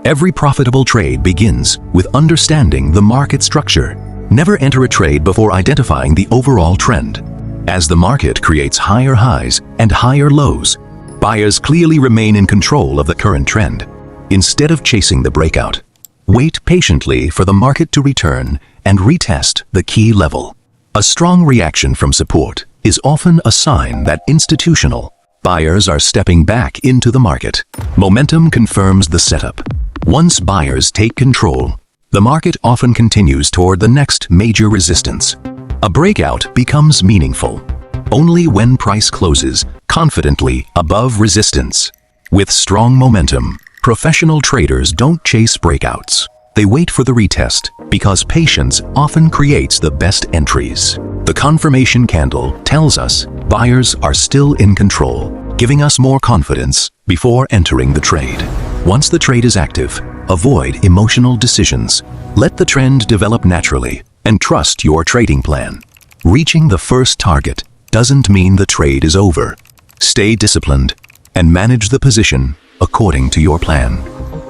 Every profitable trade begins with understanding the market structure. Never enter a trade before identifying the overall trend. As the market creates higher highs and higher lows, buyers clearly remain in control of the current trend. Instead of chasing the breakout, wait patiently for the market to return and retest the key level. A strong reaction from support is often a sign that institutional buyers are stepping back into the market. Momentum confirms the setup. Once buyers take control, the market often continues toward the next major resistance. A breakout becomes meaningful only when price closes confidently above resistance. With strong momentum, professional traders don't chase breakouts. They wait for the retest because patience often creates the best entries. The confirmation candle tells us buyers are still in control, giving us more confidence before entering the trade. Once the trade is active, avoid emotional decisions. Let the trend develop naturally and trust your trading plan. Reaching the first target doesn't mean the trade is over. Stay disciplined and manage the position according to your plan.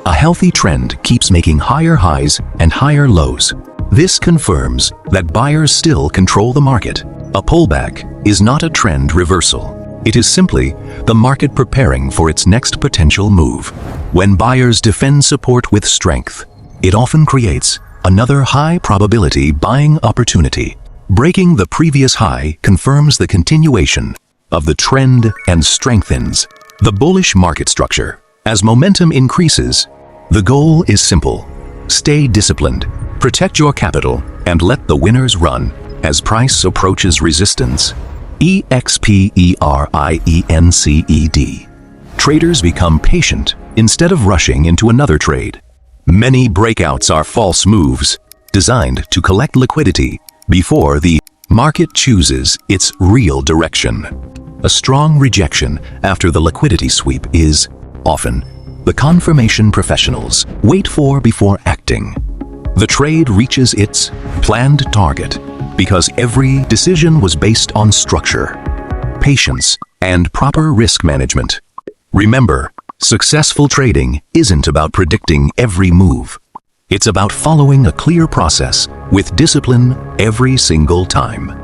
A healthy trend keeps making higher highs and higher lows. This confirms that buyers still control the market. A pullback is not a trend reversal. It is simply the market preparing for its next potential move. When buyers defend support with strength, it often creates another high-probability buying opportunity. Breaking the previous high confirms the continuation of the trend and strengthens the bullish market structure. As momentum increases, the goal is simple. Stay disciplined, protect your capital, and let the winners run. As price approaches resistance, EXPERIENCED, traders become patient instead of rushing into another trade. Many breakouts are false moves designed to collect liquidity before the market chooses its real direction. A strong rejection after the liquidity sweep is often the confirmation professionals wait for before acting. The trade reaches its planned target because every decision was based on structure, patience, and proper risk management. Remember, successful trading isn't about predicting every move. It's about following a clear process with discipline every single time.